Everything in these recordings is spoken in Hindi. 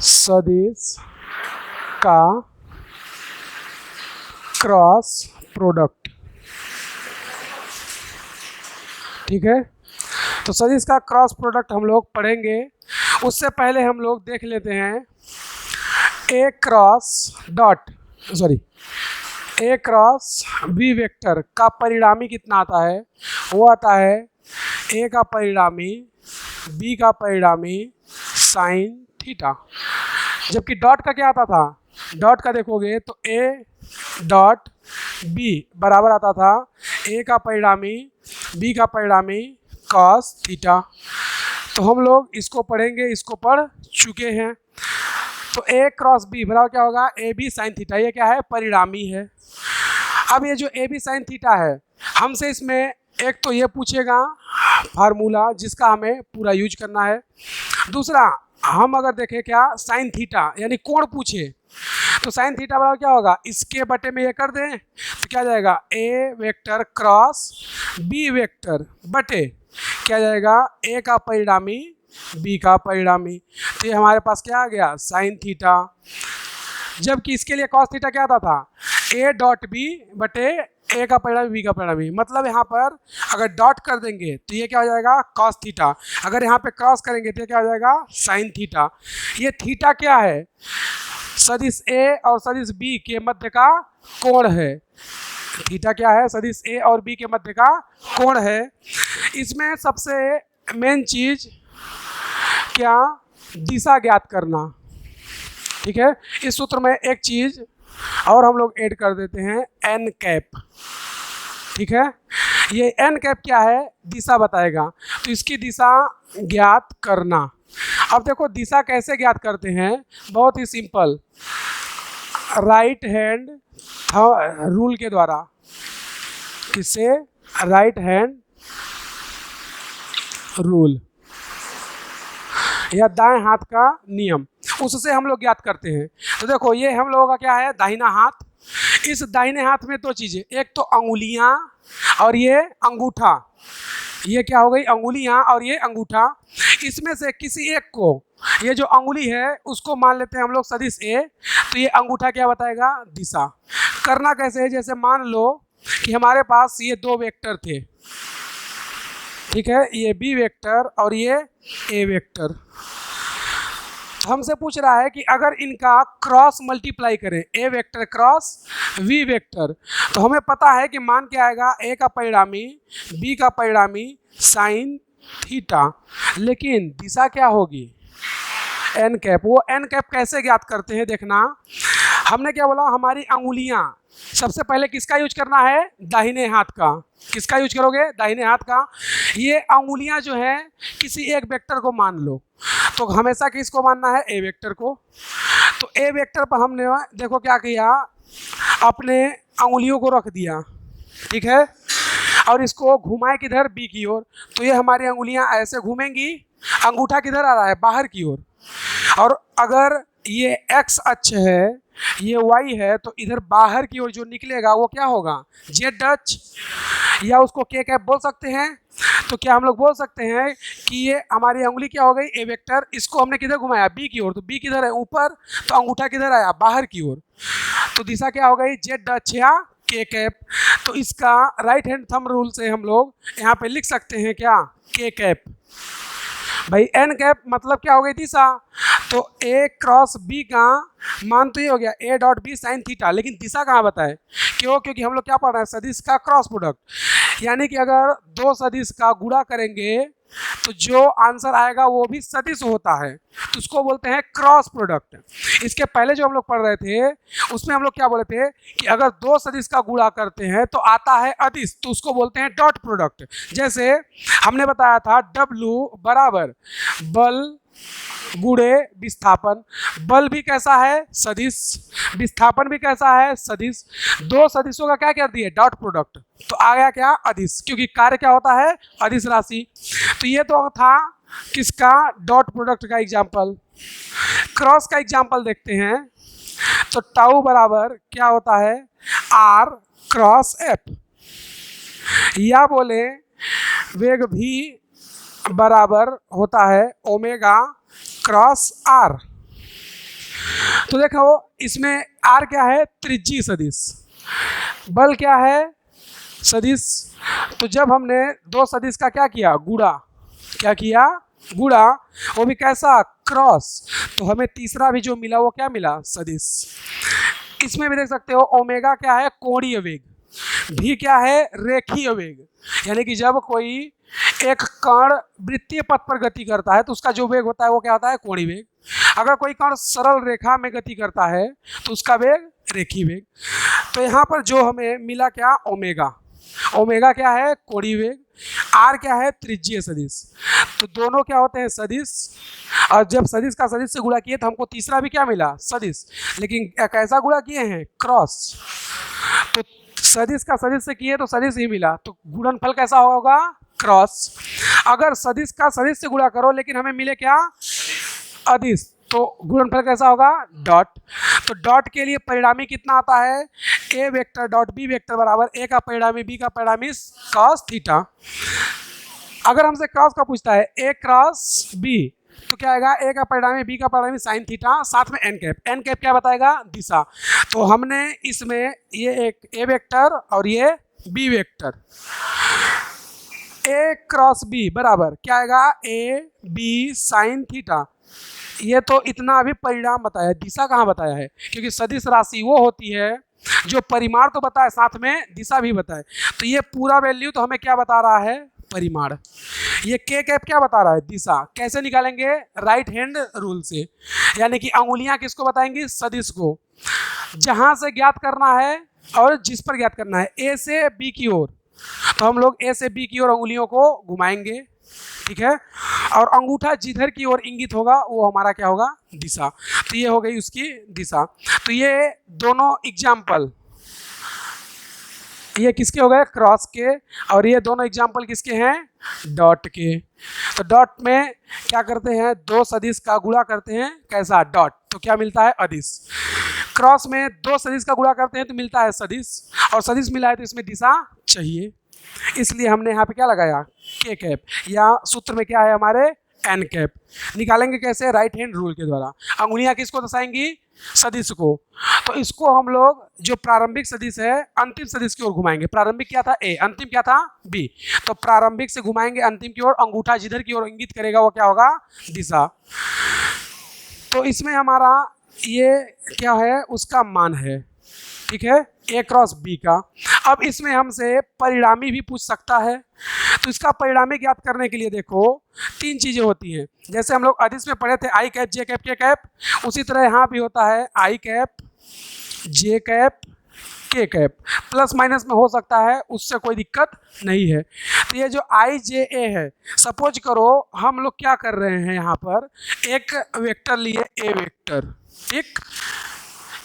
सदिश का क्रॉस प्रोडक्ट। ठीक है, तो सदिश का क्रॉस प्रोडक्ट हम लोग पढ़ेंगे। उससे पहले हम लोग देख लेते हैं ए क्रॉस बी वेक्टर का परिणामी कितना आता है। वो आता है ए का परिणामी बी का परिणामी साइन थीटा, जबकि डॉट का क्या आता था। डॉट का देखोगे तो ए डॉट बी बराबर आता था ए का परिणामी बी का परिणामी कॉस थीटा। तो हम लोग इसको पढ़ेंगे, इसको पढ़ चुके हैं। तो ए क्रॉस बी बराबर क्या होगा, ए बी साइन थीटा। ये क्या है, परिणामी है। अब ये जो ए बी साइन थीटा है, हमसे इसमें एक तो ये पूछेगा फार्मूला जिसका हमें पूरा यूज करना है। दूसरा हम अगर देखें क्या साइन थीटा यानी कोण पूछे, तो साइन थीटा बराबर क्या होगा, इसके बटे में ये कर दें तो क्या जाएगा, ए वेक्टर क्रॉस बी वेक्टर बटे क्या जाएगा, ए का परिणामी बी का परिणामी। तो ये हमारे पास क्या आ गया, साइन थीटा। जबकि इसके लिए कॉस थीटा क्या आता था, ए डॉट बी बटे ए का परिणामी बी का परिणामी। मतलब यहाँ पर अगर डॉट कर देंगे तो ये क्या हो जाएगा, कॉस थीटा। अगर यहाँ पे क्रॉस करेंगे तो ये क्या हो जाएगा, साइन थीटा। ये थीटा क्या है, सदिश ए और सदिश बी के मध्य का कोण है। थीटा क्या है, सदिश ए और बी के मध्य का कोण है। इसमें सबसे मेन चीज क्या, दिशा ज्ञात करना। ठीक है, इस सूत्र में एक चीज और हम लोग ऐड कर देते हैं, एन कैप। ठीक है, ये एन कैप क्या है, दिशा बताएगा। तो इसकी दिशा ज्ञात करना। अब देखो दिशा कैसे ज्ञात करते हैं, बहुत ही सिंपल, राइट हैंड रूल के द्वारा। किससे, राइट हैंड रूल या दाएं हाथ का नियम, उससे हम लोग ज्ञात करते हैं। तो देखो ये हम लोगों का क्या है, दाहिना हाथ। इस दाहिने हाथ में दो चीज़ें, एक तो अंगुलियां और ये अंगूठा। ये क्या हो गई, अंगुलियां और ये अंगूठा। इसमें से किसी एक को, ये जो अंगुली है उसको मान लेते हैं हम लोग सदिश ए। तो ये अंगूठा क्या बताएगा, दिशा। करना कैसे है, जैसे मान लो कि हमारे पास ये दो वेक्टर थे। ठीक है, ये बी वेक्टर और ये ए वेक्टर। हमसे पूछ रहा है कि अगर इनका क्रॉस मल्टीप्लाई करें, ए वेक्टर क्रॉस वी वेक्टर, तो हमें पता है कि मान क्या आएगा, ए का परिणामी बी का परिणामी साइन थीटा। लेकिन दिशा क्या होगी, एन कैप। वो एन कैप कैसे ज्ञात करते हैं, देखना। हमने क्या बोला, हमारी अंगुलियां, सबसे पहले किसका यूज करना है, दाहिने हाथ का। किसका यूज करोगे, दाहिने हाथ का। ये अंगुलियां जो है किसी एक वेक्टर को मान लो, तो हमेशा किसको मानना है, ए वेक्टर को। तो ए वेक्टर पर हमने देखो क्या किया, अपने अंगुलियों को रख दिया। ठीक है, और इसको घुमाए किधर, बी की ओर। तो ये हमारी अंगुलियां ऐसे घूमेंगी, अंगूठा किधर आ रहा है, बाहर की ओर। और अगर ये एक्स अक्ष है, ये वाई है, तो इधर बाहर की ओर जो निकलेगा वो क्या होगा, जेड अक्ष, या उसको के कैप बोल सकते हैं। तो क्या हम लोग बोल सकते हैं कि ये हमारी अंगुली क्या हो गई, ए वेक्टर। इसको हमने किधर घुमाया, बी की ओर। तो बी किधर है, ऊपर। तो अंगूठा किधर आया, बाहर की ओर। तो दिशा क्या हो गई, जेड अक्ष या के कैप। तो इसका राइट हैंड थंब रूल से हम लोग यहाँ पे लिख सकते हैं क्या, के कैप। भाई एन कैप मतलब क्या हो गई, दिशा। तो ए क्रॉस बी का मान तो ये हो गया, A dot B sine theta. लेकिन दिशा कहाँ बताए, क्यों, क्योंकि हम लोग क्या पढ़ रहे हैं, सदिश का क्रॉस प्रोडक्ट। यानी कि अगर दो सदिश का गुणा करेंगे तो जो आंसर आएगा वो भी सदिश होता है, तो उसको बोलते हैं क्रॉस प्रोडक्ट। इसके पहले जो हम लोग पढ़ रहे थे उसमें हम लोग क्या बोले थे कि अगर दो सदिश का गुणा करते हैं तो आता है अदिश, तो उसको बोलते हैं डॉट प्रोडक्ट। जैसे हमने बताया था W बराबर बल गुणे विस्थापन। बल भी कैसा है, सदिश। विस्थापन भी कैसा है, सदिश। दो सदिशों का क्या कर दिए, डॉट प्रोडक्ट। तो आ गया क्या, अदिश, क्योंकि कार्य क्या होता है, अदिश राशि। तो ये तो था किसका, डॉट प्रोडक्ट का एग्जाम्पल। क्रॉस का एग्जाम्पल देखते हैं। तो टाउ बराबर क्या होता है, आर क्रॉस एफ, या बोले वेग भी बराबर होता है ओमेगा क्रॉस आर। तो देखो इसमें आर क्या है, त्रिज्यीय सदिश, बल क्या है, सदिश। तो जब हमने दो सदिश का क्या किया, गुणा, क्या किया, गुणा, वो भी कैसा, क्रॉस, तो हमें तीसरा भी जो मिला वो क्या मिला, सदिश। इसमें भी देख सकते हो ओमेगा क्या है, कोणीय वेग, भी क्या है, रेखीय वेग, यानी कि जब कोई एक कण वृत्तीय पथ पर गति करता है तो उसका जो वेग होता है वो क्या होता है, कोणीय वेग। अगर कोई कण सरल रेखा में गति करता है तो उसका वेग रेखीय वेग। तो यहाँ पर जो हमें मिला क्या, ओमेगा, ओमेगा क्या है, कोणीय वेग, आर क्या है, त्रिज्यीय सदिश। तो दोनों क्या होते हैं, सदिश, और जब सदिश का सदिश से गुणा किए तो हमको तीसरा भी क्या मिला, सदिश, लेकिन कैसा गुणा किए हैं, क्रॉस। तो सदिश का सदिश से किए तो सदिश ही मिला, तो गुणनफल कैसा होगा, क्रॉस। अगर सदिश का सदिश से गुणा करो लेकिन हमें मिले क्या, अदिश, तो गुणनफल कैसा होगा, डॉट। तो डॉट के लिए परिणामी कितना आता है, ए वेक्टर डॉट बी वेक्टर बराबर ए का परिणामी बी का परिणामी कॉस थीटा। अगर हमसे क्रॉस का पूछता है, ए क्रॉस बी, तो क्या आएगा, ए का परिणामी बी का परिणामी साइन थीटा, साथ में एन कैप, एन कैप क्या बताएगा, दिशा। तो हमने इसमें ये एक ए वेक्टर और ये बी वेक्टर, ए क्रॉस बी बराबर क्या आएगा, ए बी साइन थीटा। ये तो इतना अभी परिणाम बताया है, दिशा कहाँ बताया है, क्योंकि सदिश राशि वो होती है जो परिमाण तो बताए साथ में दिशा भी बताए। तो ये पूरा वैल्यू तो हमें क्या बता रहा है, परिमाण। ये के कैप क्या बता रहा है, दिशा। कैसे निकालेंगे, राइट हैंड रूल से, यानी कि अंगुलियां किसको बताएंगी, सदिश को, जहां से ज्ञात करना है और जिस पर ज्ञात करना है, ए से बी की ओर। तो हम लोग ए से बी की ओर अंगुलियों को घुमाएंगे, ठीक है, और अंगूठा जिधर की ओर इंगित होगा वो हमारा क्या होगा, दिशा। तो ये हो गई उसकी दिशा। तो ये दोनों एग्जाम्पल, ये किसके हो गए, क्रॉस के, और ये दोनों एग्जाम्पल किसके हैं, डॉट के। तो डॉट में क्या करते हैं, दो सदिश का गुणा करते हैं, कैसा, डॉट, तो क्या मिलता है, अदिश। क्रॉस में दो सदिश का गुणा करते हैं तो मिलता है सदिश, और सदिश मिला है तो इसमें दिशा चाहिए, इसलिए हमने यहाँ पे क्या लगाया, के कैप, या सूत्र में क्या है हमारे, एन कैप। निकालेंगे कैसे, राइट हैंड रूल के द्वारा। अंगुलियां किसको दर्शाएंगी, सदिश को। तो इसको हम लोग जो प्रारंभिक सदिश है अंतिम सदिश की ओर घुमाएंगे। प्रारंभिक क्या था, ए, अंतिम क्या था, बी। तो प्रारंभिक से घुमाएंगे अंतिम की ओर, अंगूठा जिधर की ओर इंगित करेगा वो क्या होगा, दिशा। तो इसमें हमारा ये क्या है, उसका मान है, ठीक है, ए क्रॉस बी का। अब इसमें हमसे परिणामी भी पूछ सकता है, तो इसका परिणामी ज्ञात करने के लिए देखो तीन चीजें होती हैं। जैसे हम लोग अदिश में पढ़े थे, आई कैप जे कैप के कैप, उसी तरह यहाँ भी होता है आई कैप जे कैप के कैप, प्लस माइनस में हो सकता है, उससे कोई दिक्कत नहीं है। तो ये जो आई जे ए है, सपोज करो हम लोग क्या कर रहे हैं, यहाँ पर एक वेक्टर लिए, ए वेक्टर, ठीक,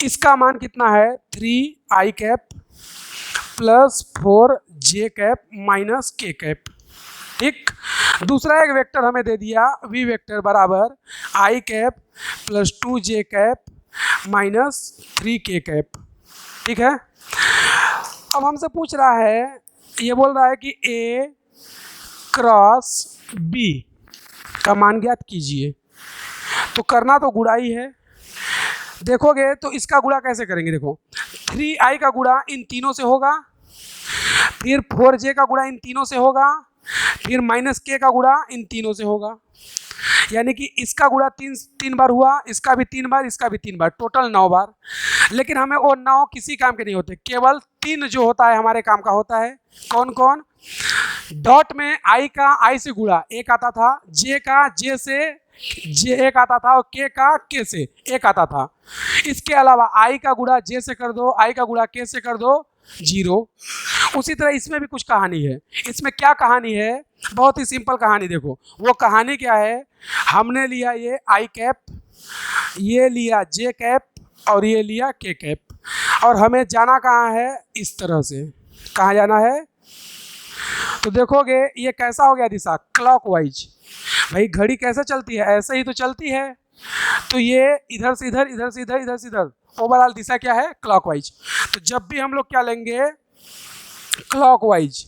इसका मान कितना है, 3 आई कैप प्लस 4 जे कैप माइनस के कैप, ठीक। दूसरा एक वेक्टर हमें दे दिया, वी वेक्टर बराबर i cap plus 2 J cap minus 3 के कैप, ठीक है। अब हमसे पूछ रहा है, ये बोल रहा है कि ए क्रॉस बी का मान ज्ञात कीजिए। तो करना तो गुणा ही है, देखोगे तो इसका गुणा कैसे करेंगे, देखो 3i का गुणा इन तीनों से होगा, फिर 4j का गुणा इन तीनों से होगा, फिर माइनस k का गुणा इन तीनों से होगा। यानी कि इसका गुणा तीन बार हुआ, इसका भी 3 बार, इसका भी 3 बार, टोटल 9 बार। लेकिन हमें वो 9 किसी काम के नहीं होते, केवल 3 जो होता है हमारे काम का होता है। कौन कौन, डॉट में आई का आई से गुणा एक आता था, जे का जे से जे एक आता था, और के का के से एक आता था। इसके अलावा आई का गुणा जे से कर दो, आई का गुणा के से कर दो, 0। उसी तरह इसमें भी कुछ कहानी है। इसमें क्या कहानी है, बहुत ही सिंपल कहानी। देखो वो कहानी क्या है, हमने लिया ये आई कैप, ये लिया जे कैप, और ये लिया के कैप, और हमें जाना कहाँ है, इस तरह से। कहाँ जाना है, तो देखोगे ये कैसा हो गया दिशा, क्लॉकवाइज। भाई घड़ी कैसे चलती है, ऐसे ही तो चलती है। तो ये इधर से इधर, इधर से इधर, इधर से इधर, ओवरऑल दिशा क्या है, क्लॉकवाइज। तो जब भी हम लोग क्या लेंगे, क्लॉकवाइज,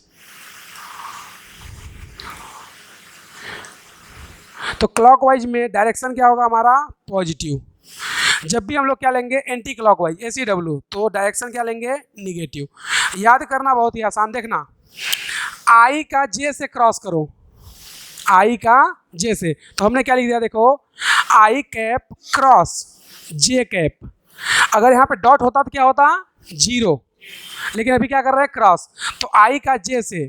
तो क्लॉकवाइज में डायरेक्शन क्या होगा हमारा, पॉजिटिव। जब भी हम लोग क्या लेंगे एंटी क्लॉकवाइज ACW, तो डायरेक्शन क्या लेंगे निगेटिव। याद करना बहुत ही आसान, देखना आई का जे से क्रॉस करो, आई का जे से, तो हमने क्या लिख दिया देखो आई कैप क्रॉस जे कैप। अगर यहाँ पे डॉट होता तो क्या होता 0, लेकिन अभी क्या कर रहे हैं क्रॉस। तो आई का जे से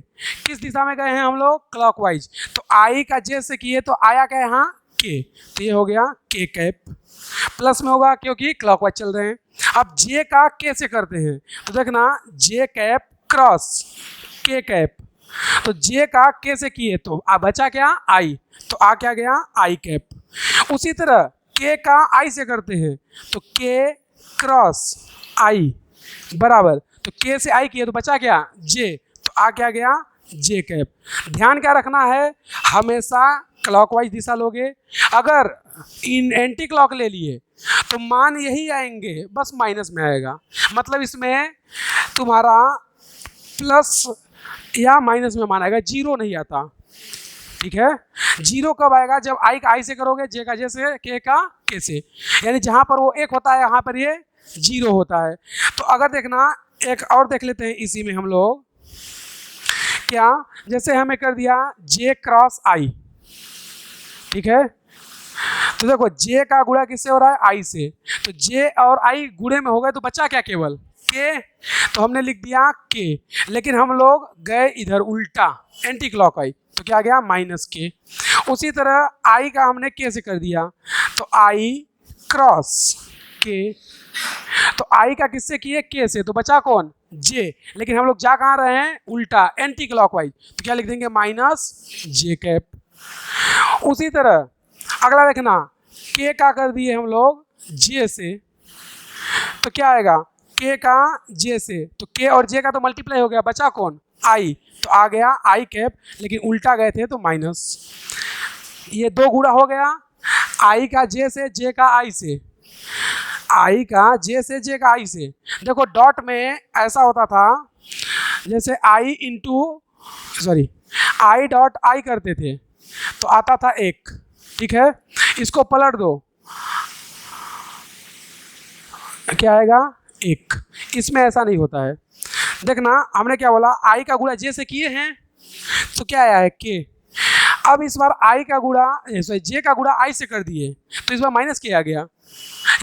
किस दिशा में गए हैं हम लोग क्लॉकवाइज, तो आई का जे से किए तो आया क्या यहाँ के, तो ये हो गया के कैप। प्लस में होगा क्योंकि क्लॉकवाइज चल रहे हैं। अब जे का के से करते हैं, तो देखना जे कैप क्रॉस के कैप, तो जे का के से किए तो आ बचा क्या आई, तो आ क्या गया आई कैप। उसी तरह के का आई से करते हैं, तो के क्रॉस आई बराबर, तो के से आई किए तो बचा क्या जे, तो आ क्या गया जे कैप। ध्यान क्या रखना है, हमेशा क्लॉकवाइज दिशा लोगे। अगर इन एंटी क्लॉक ले लिए तो मान यही आएंगे, बस माइनस में आएगा, मतलब इसमें तुम्हारा प्लस या माइनस में मान आएगा, 0 नहीं आता। ठीक है, 0 कब आएगा, जब आई का आई से करोगे, जे का जे से, के का के से, यानी जहाँ पर वो 1 होता है यहाँ पर ये 0 होता है। तो अगर देखना एक और देख लेते हैं इसी में हम लोग क्या, जैसे हमें कर दिया जे क्रॉस आई, ठीक है, तो देखो जे का गुणा किससे हो रहा है आई से, तो जे और आई गुणे में हो गए तो बचा क्या केवल के, तो हमने लिख दिया के। लेकिन हम लोग गए इधर उल्टा एंटी क्लॉक आई, तो क्या गया माइनस के। उसी तरह आई का हमने के से कर दिया, तो आई क्रॉस के, तो आई का किससे किए के से, तो बचा कौन जे, लेकिन हम लोग जा कहाँ रहे हैं उल्टा एंटी क्लॉकवाइज, तो क्या लिख देंगे माइनस जे कैप। उसी तरह अगला देखना के का कर दिए हम लोग जे से, तो क्या आएगा के का जे से, तो के और जे का तो मल्टीप्लाई हो गया, बचा कौन आई, तो आ गया आई कैप, लेकिन उल्टा गए थे तो माइनस। ये 2 गुणा हो गया, आई का जे से, जे का आई से, आई का जे से, जे का आई से। देखो डॉट में ऐसा होता था जैसे i into sorry i dot i करते थे तो आता था 1, ठीक है, इसको पलट दो क्या आएगा 1, इसमें ऐसा नहीं होता है। देखना हमने क्या बोला आई का गुणा जे से किए हैं तो क्या आया है के, अब इस बार आई का गुणा जे का गुणा आई से कर दिए तो इस बार माइनस के आ गया,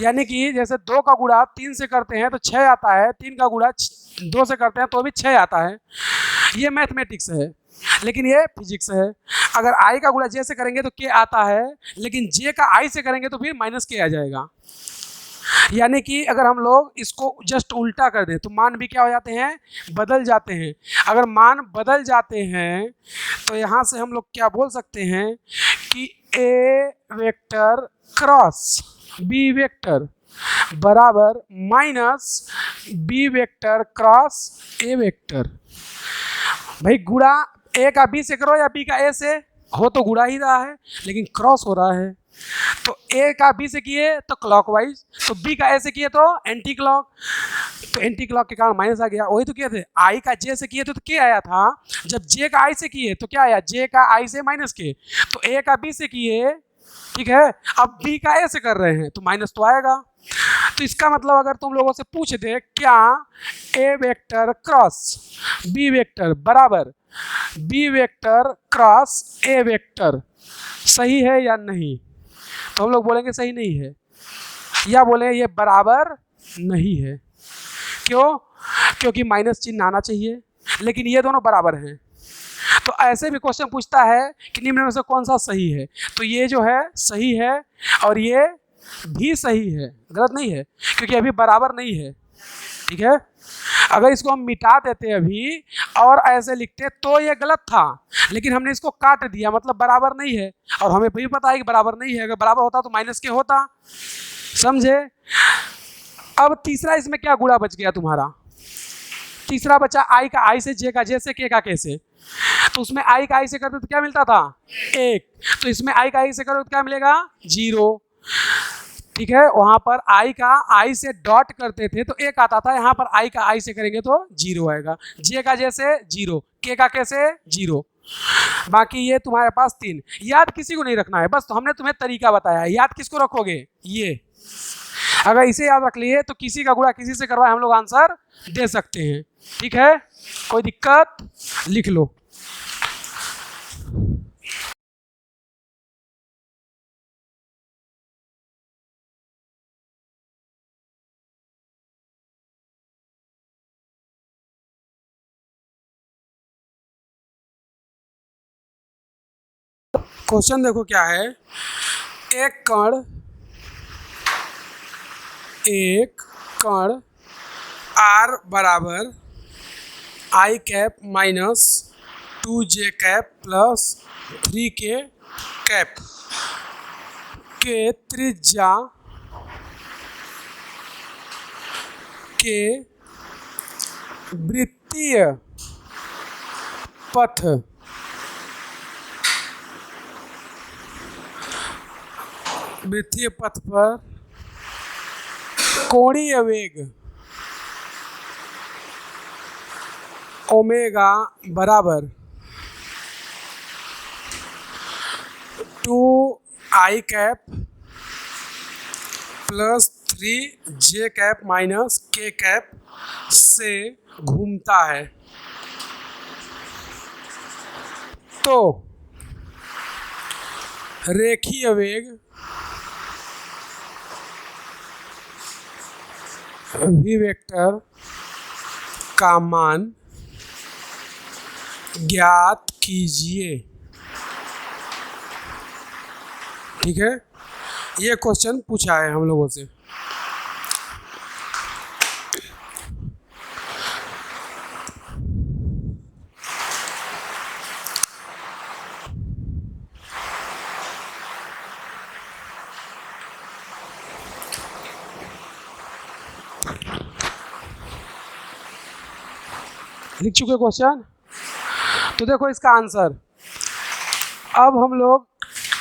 यानी कि जैसे 2 का गुणा 3 से करते हैं तो 6 आता है, 3 का गुणा 2 से करते हैं तो भी 6 आता है। ये मैथमेटिक्स है, लेकिन ये फिजिक्स है। अगर आई का गुणा जे से करेंगे तो के आता है, लेकिन जे का आई से करेंगे तो फिर माइनस के आ जाएगा। यानी कि अगर हम लोग इसको जस्ट उल्टा कर दें तो मान भी क्या हो जाते हैं बदल जाते हैं। अगर मान बदल जाते हैं तो यहाँ से हम लोग क्या बोल सकते हैं कि A vector cross B vector बराबर minus B vector cross A vector. भाई गुणा ए का बी से करो या बी का ए से, हो तो गुणा ही रहा है लेकिन क्रॉस हो रहा है। तो ए का बी से किए तो क्लॉकवाइज, तो बी का ए से किए तो एंटी क्लॉक, तो एंटी क्लॉक के कारण माइनस आ गया। वही तो किए थे आई का जे से किए थे तो क्या आया था, जब जे का आई से किए तो क्या आया जे का आई से माइनस के, तो ए का बी से किए, ठीक है, अब बी का ए से कर रहे हैं तो माइनस तो आएगा। तो इसका मतलब अगर तुम लोगों से पूछ दे क्या A vector cross B vector बराबर B vector cross A vector सही है या नहीं, तो हम लोग बोलेंगे सही नहीं है, या बोले ये बराबर नहीं है। क्यों, क्योंकि माइनस चिन्ह आना चाहिए, लेकिन ये दोनों बराबर हैं। तो ऐसे भी क्वेश्चन पूछता है कि निम्न में से कौन सा सही है, तो ये जो है सही है और ये भी सही है, गलत नहीं है, क्योंकि अभी बराबर नहीं है। ठीक है, अगर इसको हम मिटा देते अभी और ऐसे लिखते तो ये गलत था, लेकिन हमने इसको काट दिया, मतलब बराबर नहीं है, और हमें भी पता है कि बराबर नहीं है। अगर बराबर होता तो माइनस के होता, समझे। अब तीसरा इसमें क्या गुणा बच गया तुम्हारा, तीसरा बचा आई का आई से, जे का जे से, के का के से। तो उसमें आई का आई से करते तो क्या मिलता था 1, तो इसमें आई का आई से करो तो क्या मिलेगा 0। ठीक है, वहां पर आई का आई से डॉट करते थे तो 1 आता था, यहाँ पर आई का आई से करेंगे तो 0 आएगा। जे का जे से 0, के का के से 0, बाकी ये तुम्हारे पास 3। याद किसी को नहीं रखना है, बस तो हमने तुम्हें तरीका बताया है। याद किसको रखोगे, ये अगर इसे याद रख लिए तो किसी का गुणा किसी से करवाए हम लोग आंसर दे सकते हैं। ठीक है, कोई दिक्कत? लिख लो। क्वेश्चन देखो क्या है। एक कण r बराबर i cap minus 2j cap plus 3k cap के त्रिज्या के वृत्तीय पथ पर कोणीय वेग ओमेगा बराबर 2i cap plus 3j cap minus k cap से घूमता है, तो रेखीय वेग v वेक्टर का मान ज्ञात कीजिए। ठीक है, ये क्वेश्चन पूछा है हम लोगों से। लिख चुके क्वेश्चन? तो देखो इसका आंसर अब हम लोग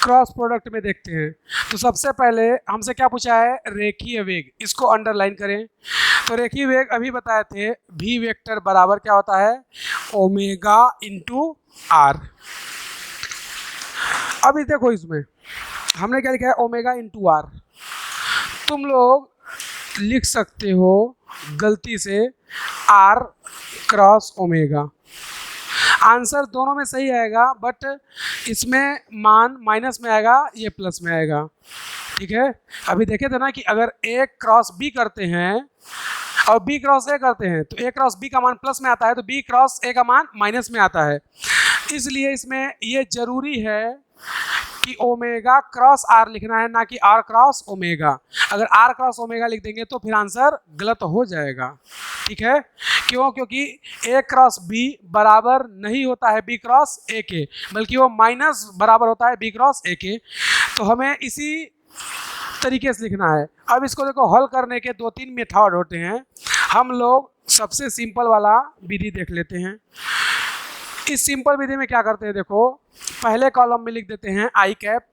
क्रॉस प्रोडक्ट में देखते हैं। तो सबसे पहले हमसे क्या पूछा है? रेखीय वेग। इसको अंडरलाइन करें। तो रेखीय वेग अभी बताए थे v वेक्टर बराबर क्या होता है? Omega into R. अभी देखो इसमें हमने क्या लिखा है? Omega into R. तुम लोग लिख सकते हो गलती से आर क्रॉस ओमेगा। आंसर दोनों में सही आएगा, बट इसमें मान माइनस में आएगा, ये प्लस में आएगा। ठीक है, अभी देखे थे ना कि अगर a क्रॉस b करते हैं और b क्रॉस a करते हैं तो a क्रॉस b का मान प्लस में आता है, तो b क्रॉस a का मान माइनस में आता है। इसलिए इसमें ये जरूरी है कि ओमेगा क्रॉस आर लिखना है, ना कि आर क्रॉस ओमेगा। अगर आर क्रॉस ओमेगा लिख देंगे तो फिर आंसर गलत हो जाएगा। ठीक है, क्यों? क्योंकि ए क्रॉस बी बराबर नहीं होता है बी क्रॉस ए के, बल्कि वो माइनस बराबर होता है बी क्रॉस ए के। तो हमें इसी तरीके से लिखना है। अब इसको देखो, हल करने के 2-3 मेथड होते हैं। हम लोग सबसे सिंपल वाला विधि देख लेते हैं। इस सिंपल विधि में क्या करते हैं? देखो, पहले कॉलम में लिख देते हैं आई कैप,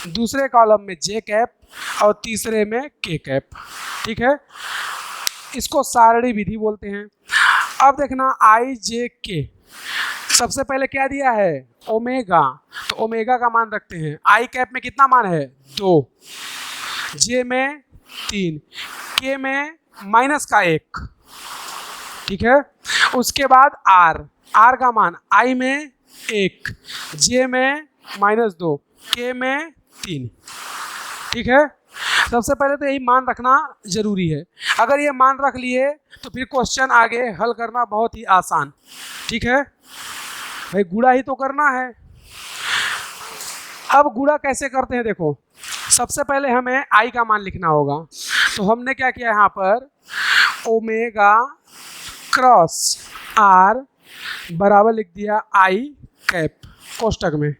दूसरे कॉलम में जे कैप और तीसरे में के कैप। ठीक है, इसको सारणी विधि बोलते हैं। अब देखना आई जे के, सबसे पहले क्या दिया है? ओमेगा। तो ओमेगा का मान रखते हैं। आई कैप में कितना मान है? 2, जे में 3, के में माइनस का 1। ठीक है, उसके बाद आर का मान आई में 1, जे में -2, के में 3। ठीक है, सबसे पहले तो यही मान रखना जरूरी है। अगर ये मान रख लिए तो फिर क्वेश्चन आगे हल करना बहुत ही आसान। ठीक है भाई, गुणा ही तो करना है। अब गुणा कैसे करते हैं? देखो, सबसे पहले हमें आई का मान लिखना होगा। तो हमने क्या किया यहाँ पर? ओमेगा क्रॉस आर बराबर लिख दिया आई कैप कोष्टक में।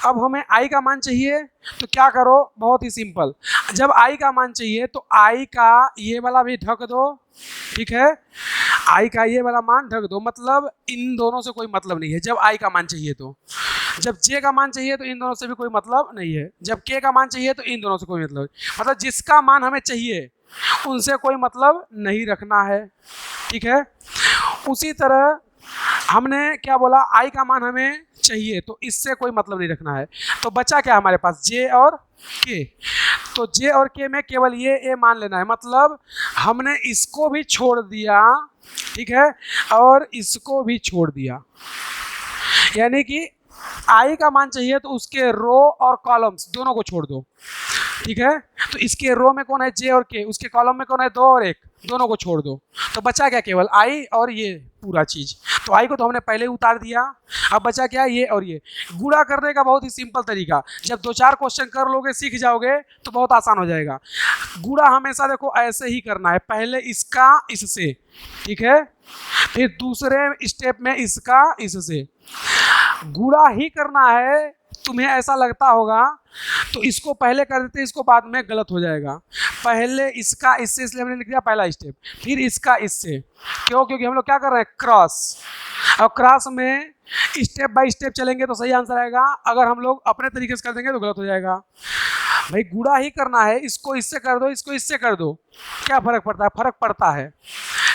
अब हमें आई का मान चाहिए तो क्या करो? बहुत ही सिंपल। जब आई का मान चाहिए तो आई का ये वाला भी ढक दो। ठीक है, आई का ये वाला मान ढक दो, मतलब इन दोनों से कोई मतलब नहीं है जब आई का मान चाहिए तो। जब जे का मान चाहिए तो इन दोनों से भी कोई मतलब नहीं है। जब के का मान चाहिए तो इन दोनों से कोई मतलब, मतलब जिसका मान हमें चाहिए उनसे कोई मतलब नहीं रखना है। ठीक है, उसी तरह हमने क्या बोला, आई का मान हमें चाहिए, तो इससे कोई मतलब नहीं रखना है। तो बचा क्या हमारे पास, जे और के। तो जे और के में केवल ये ए मान लेना है, मतलब हमने इसको भी छोड़ दिया, ठीक है, और इसको भी छोड़ दिया। यानी कि आई का मान चाहिए तो उसके रो और कॉलम्स दोनों को छोड़ दो, ठीक है। तो इसके रो में कौन है, जे और के, उसके कॉलम में कौन है, 2 और 1, दोनों को छोड़ दो। तो बचा क्या, केवल आई और ये पूरा चीज। तो आई को तो हमने पहले उतार दिया, अब बचा क्या, ये और ये। गुणा करने का बहुत ही सिंपल तरीका, जब 2-4 क्वेश्चन कर लोगे, सीख जाओगे तो बहुत आसान हो जाएगा। गुणा हमेशा देखो ऐसे ही करना है, पहले इसका इससे, ठीक है, फिर दूसरे स्टेप में इसका इससे। गुणा ही करना है। तुम्हें ऐसा लगता होगा तो इसको पहले कर देते, इसको बाद में गलत हो जाएगा। पहले इसका इससे, इसलिए हमने लिख दिया पहला स्टेप, फिर इसका इससे। क्यों, क्योंकि हम लोग क्या कर रहे हैं, क्रॉस। और क्रॉस में स्टेप बाय स्टेप चलेंगे तो सही आंसर आएगा, अगर हम लोग अपने तरीके से कर देंगे तो गलत हो जाएगा। भाई गुणा ही करना है, इसको इससे कर दो, इसको इससे कर दो, क्या फर्क पड़ता है, फर्क पड़ता है।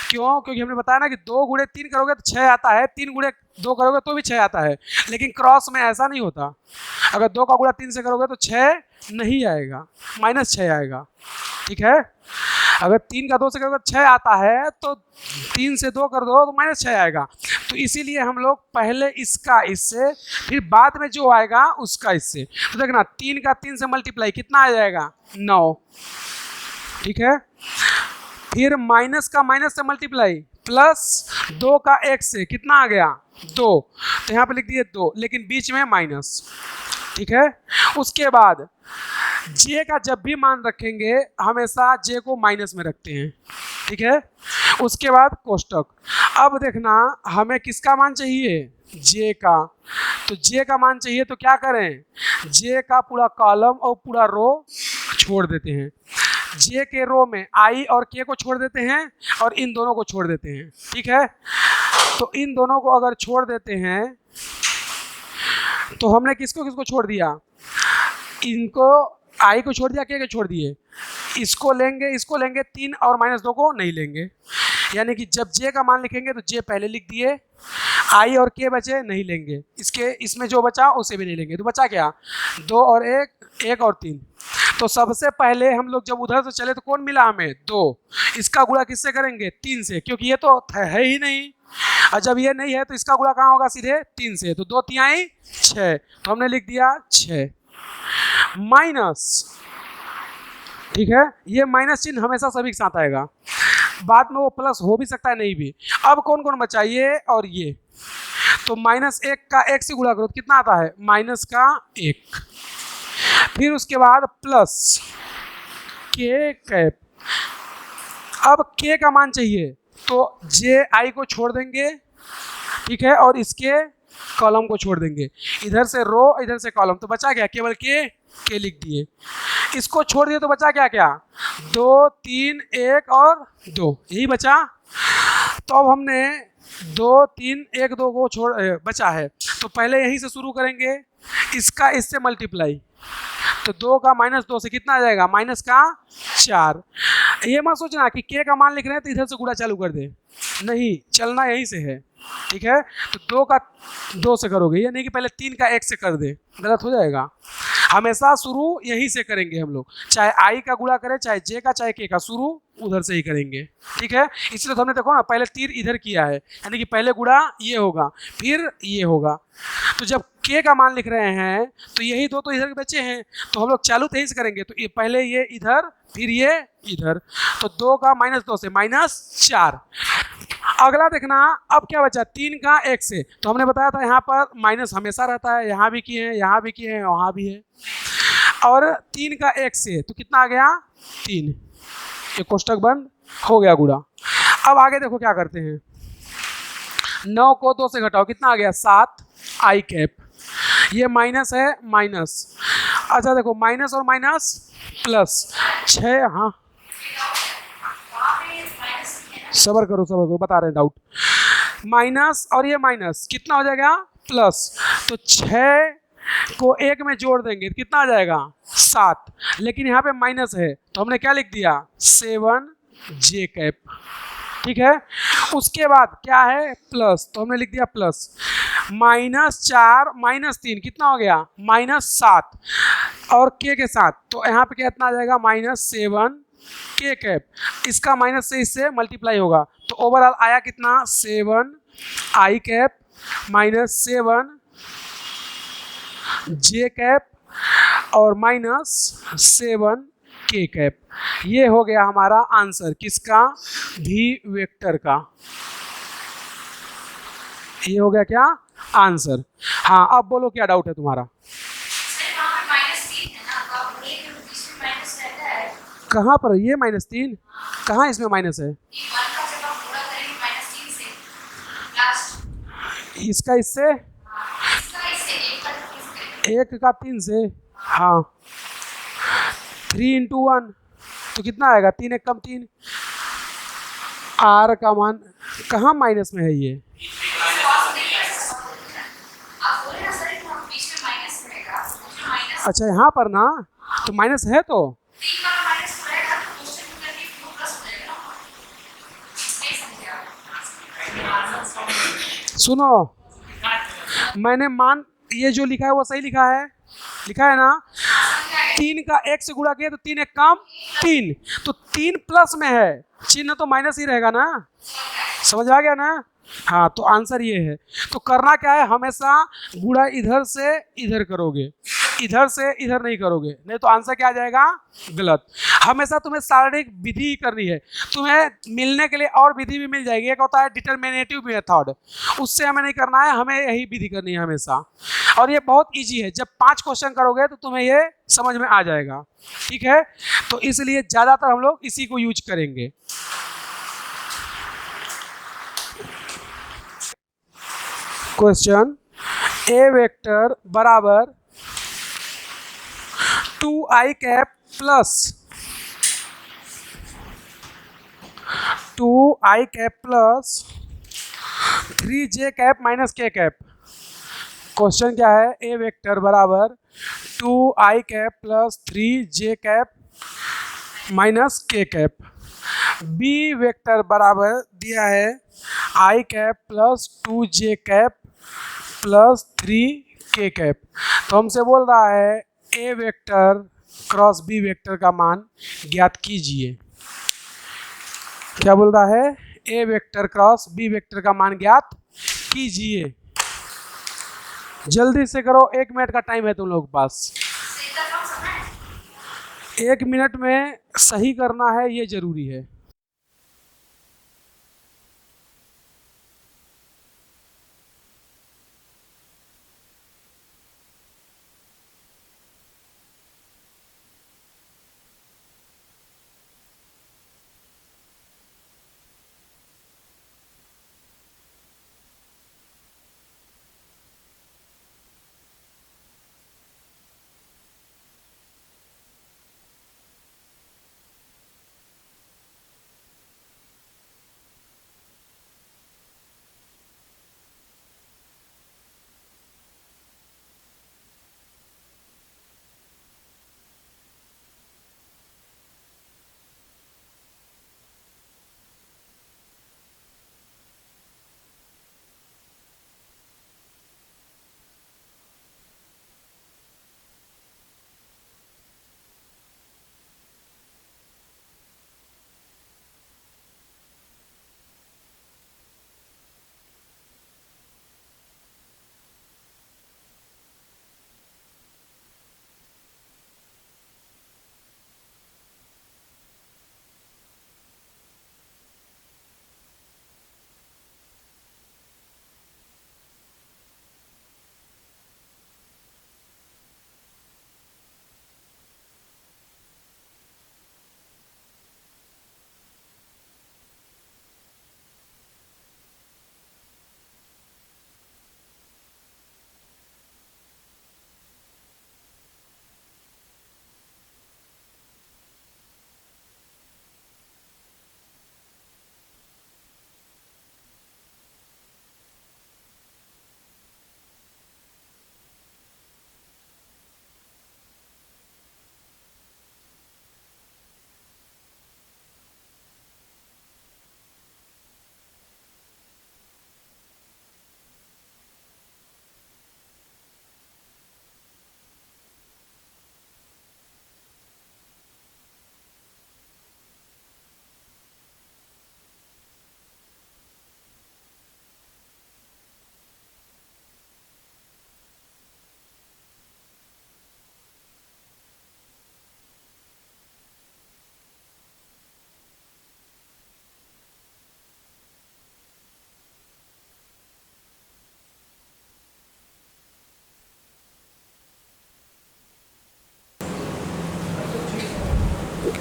क्यों, क्योंकि हमने बताया ना कि 2 गुणे 3 करोगे तो 6 आता है, 3 गुणे 2 करोगे तो भी 6 आता है, लेकिन क्रॉस में ऐसा नहीं होता। अगर 2 का गुणा 3 से करोगे तो 6 नहीं आएगा, -6 आएगा, ठीक है। अगर 3 का 2 से करोगे तो 6 आता है, तो 3 से 2 कर दो तो -6 आएगा। तो इसीलिए हम लोग पहले इसका इससे, फिर बाद में जो आएगा उसका इससे। तो देखना 3 का 3 से मल्टीप्लाई कितना आ जाएगा, 9, ठीक है। फिर माइनस का माइनस से मल्टीप्लाई, प्लस 2 का 1 से कितना आ गया, 2, तो यहाँ पे लिख दिए 2, लेकिन बीच में माइनस, ठीक है। उसके बाद जे का जब भी मान रखेंगे हमेशा जे को माइनस में रखते हैं, ठीक है। उसके बाद कोष्टक। अब देखना हमें किसका मान चाहिए, जे का। तो जे का मान चाहिए तो क्या करें, जे का पूरा कॉलम और पूरा रो छोड़ देते हैं। जे के रो में आई और के को छोड़ देते हैं और इन दोनों को छोड़ देते हैं, ठीक है। तो इन दोनों को अगर छोड़ देते हैं तो हमने किसको किसको छोड़ दिया, इनको आई को छोड़ दिया, के को छोड़ दिए। इसको लेंगे, इसको लेंगे, 3 और -2 को नहीं लेंगे। यानी कि जब जे का मान लिखेंगे तो जे पहले लिख दिए, आई और के बचे नहीं लेंगे, इसके इसमें जो बचा उसे भी नहीं लेंगे। तो बचा क्या, 2 और 1, 1 और 3। तो सबसे पहले हम लोग जब उधर से चले तो कौन मिला हमें, 2। इसका गुणा किससे करेंगे, 3 से, क्योंकि ये तो है ही नहीं। और जब ये नहीं है तो इसका गुणा कहाँ होगा, सीधे 3 से। तो 2 तिहाई 6, तो हमने लिख दिया 6 माइनस, ठीक है। ये माइनस चिन्ह हमेशा सभी के साथ आएगा, बाद में वो प्लस हो भी सकता है, नहीं भी। अब कौन कौन बचा, ये और ये। तो -1 का 1 से गुणा करो तो कितना आता है, -1। फिर उसके बाद प्लस के कैप। अब के का मान चाहिए तो जे आई को छोड़ देंगे, ठीक है, और इसके कॉलम को छोड़ देंगे, इधर से रो इधर से कॉलम। तो बचा क्या, केवल के लिख दिए। इसको छोड़ दिए तो बचा क्या क्या, 2, 3, 1 और 2, यही बचा। तो अब हमने 2, 3, 1, 2 को छोड़ बचा है, तो पहले यहीं से शुरू करेंगे, इसका इससे मल्टीप्लाई। तो 2 का -2 से कितना आ जाएगा, -4। ये मत सोचना कि के का मान लिख रहे हैं तो इधर से गुणा चालू कर दे, नहीं, चलना यहीं से है, ठीक है। तो 2 का 2 से करोगे, ये नहीं कि पहले 3 का 1 से कर दे, गलत हो जाएगा। हमेशा शुरू यहीं से करेंगे हम लोग, चाहे आई का गुणा करें, चाहे जे का, चाहे के का, शुरू उधर से ही करेंगे, ठीक है। इसलिए तो हमने देखो ना, पहले तीर इधर किया है, यानी कि पहले गुणा ये होगा फिर ये होगा। तो जब के का मान लिख रहे हैं तो यही 2 तो इधर के बचे हैं, तो हम लोग चालू तो यहीं से करेंगे। तो ये पहले ये इधर, फिर ये इधर, तो 2 का -2 से -4। अगला देखना, अब क्या बचा, 3 का 1 से। तो हमने बताया था यहाँ पर माइनस हमेशा रहता है, यहाँ भी किए हैं, यहाँ भी किए हैं, वहाँ भी है। और 3 का 1 से तो कितना आ गया, 3। ये कोष्टक बंद हो गया गुणा। अब आगे देखो क्या करते हैं, 9 को 2 से घटाओ, कितना आ गया, 7 आई कैप। ये माइनस है, माइनस, अच्छा देखो माइनस और माइनस प्लस 6, हाँ सबर करो बता रहे हैं डाउट। माइनस और ये माइनस कितना हो जाएगा, प्लस। तो 6 को 1 में जोड़ देंगे तो कितना आ जाएगा, 7। लेकिन यहाँ पे माइनस है तो हमने क्या लिख दिया, 7 जे कैप। ठीक है। उसके बाद क्या है, प्लस, तो हमने लिख दिया प्लस, -4 -3 कितना हो गया, -7, और के के साथ, तो यहाँ पे कितना आ जाएगा, -7 के कैप, इसका माइनस से इससे मल्टीप्लाई होगा, तो ओवरऑल आया कितना, 7 आई कैप -7 जे कैप और -7 के कैप। ये हो गया हमारा आंसर किसका, भी वेक्टर का। ये हो गया क्या, आंसर। हाँ, अब बोलो क्या डाउट है तुम्हारा। कहाँ पर ये -3, कहाँ इसमें माइनस है, इसका इससे, एक का 3 से, हाँ 3 × 1 तो कितना आएगा, 3 एक कम 3, आर का मान कहाँ माइनस में है ये, अच्छा यहाँ पर ना, तो माइनस है तो सुनो, मैंने मान ये जो लिखा है वो सही लिखा है ना, 3 का 1 से गुणा किया तो 3 एक कम 3, तो 3 प्लस में है, चिन्ह तो माइनस ही रहेगा ना, समझ आ गया ना। हाँ, तो आंसर ये है। तो करना क्या है, हमेशा गुणा इधर से इधर करोगे, इधर से इधर नहीं करोगे, नहीं तो आंसर क्या आ जाएगा, गलत। हमेशा तुम्हें शारीरिक विधि करनी है, तुम्हें मिलने के लिए और विधि भी मिल जाएगी, एक होता है डिटरमिनेटिव मेथड, उससे हमें नहीं करना है, हमें यही विधि करनी है हमेशा, और ये बहुत ईजी है, जब 5 क्वेश्चन करोगे तो तुम्हें ये समझ में आ जाएगा, ठीक है। तो इसलिए ज़्यादातर हम लोग इसी को यूज करेंगे। क्वेश्चन, ए वेक्टर बराबर 2i cap plus 2i cap plus 3j cap minus के कैप। क्वेश्चन क्या है, ए वेक्टर बराबर 2i cap plus 3j cap minus के कैप, बी वेक्टर बराबर दिया है i cap plus 2j cap plus 3k cap. तो हमसे बोल रहा है ए वेक्टर क्रॉस बी वेक्टर का मान ज्ञात कीजिए। क्या बोल रहा है, ए वेक्टर क्रॉस बी वेक्टर का मान ज्ञात कीजिए। जल्दी से करो, 1 मिनट का टाइम है तुम लोग के पास, 1 मिनट में सही करना है, ये जरूरी है।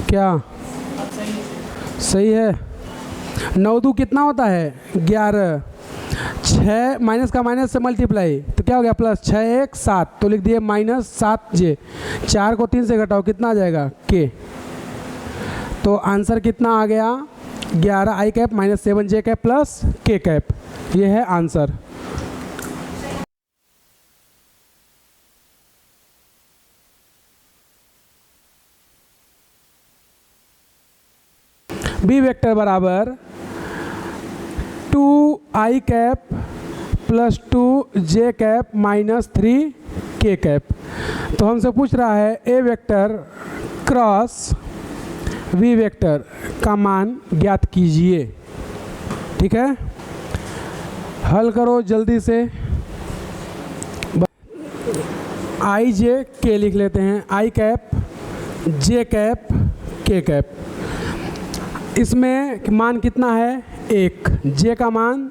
क्या सही है? 9 दू कितना होता है? 11। 6 माइनस का माइनस से मल्टीप्लाई तो क्या हो गया? प्लस 6 1 7, तो लिख दिए -7j। 4 को 3 से घटाओ कितना आ जाएगा? k। तो आंसर कितना आ गया? 11 i cap minus 7j cap plus k cap. ये है आंसर। बी वेक्टर बराबर 2i cap plus 2j cap minus 3k cap. तो हमसे पूछ रहा है ए वेक्टर क्रॉस वी वेक्टर का मान ज्ञात कीजिए। ठीक है, हल करो जल्दी से। आई जे के लिख लेते हैं, आई कैप जे कैप के कैप। इसमें मान कितना है? 1, जे का मान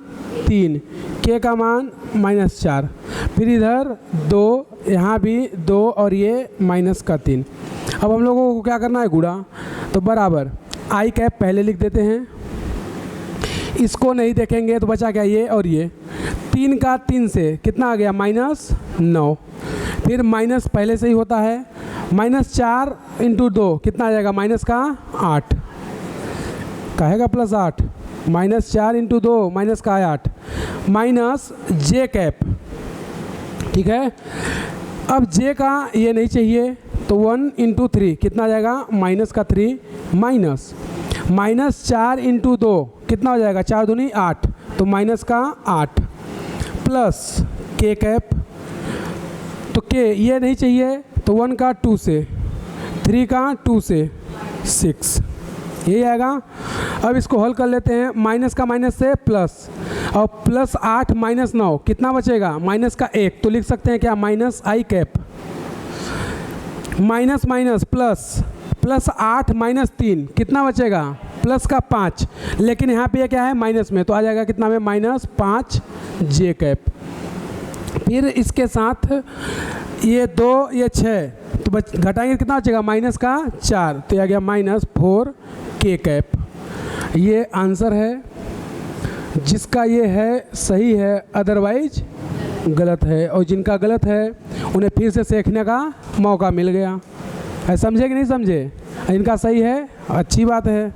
3, के का मान -4, फिर इधर 2, यहाँ भी 2 और ये माइनस का 3। अब हम लोगों को क्या करना है? गुणा। तो बराबर आई कैप पहले लिख देते हैं, इसको नहीं देखेंगे तो बचा क्या? ये और ये। 3 का 3 से कितना आ गया? -9। फिर माइनस पहले से ही होता है, -4 × 2 कितना आ जाएगा? माइनस का 8 कहेगा प्लस 8, -4 × 2 माइनस का 8 माइनस जे कैप। ठीक है, अब जे का ये नहीं चाहिए तो 1 × 3 कितना आ जाएगा? माइनस का 3 माइनस -4 × 2 कितना हो जाएगा? 4 दूनी 8, तो माइनस का 8 प्लस के कैप। तो के ये नहीं चाहिए तो 1 का 2 से, 3 का 2 से 6, यही आएगा। अब इसको हल कर लेते हैं, माइनस का माइनस से प्लस, और प्लस 8 माइनस 9 कितना बचेगा? माइनस का 1, तो लिख सकते हैं क्या? Minus i cap minus minus plus, plus 8 minus 3 कितना बचेगा? प्लस का 5, लेकिन यहाँ पे क्या है? माइनस में, तो आ जाएगा कितना में? -5 जे कैप। फिर इसके साथ ये 2 ये 6, तो घटाएंगे कितना बचेगा? माइनस का 4, तो यह आ गया -4 के कैप। ये आंसर है, जिसका ये है सही है, अदरवाइज गलत है। और जिनका गलत है उन्हें फिर से सीखने का मौका मिल गया। समझे कि नहीं समझे? जिनका सही है अच्छी बात है।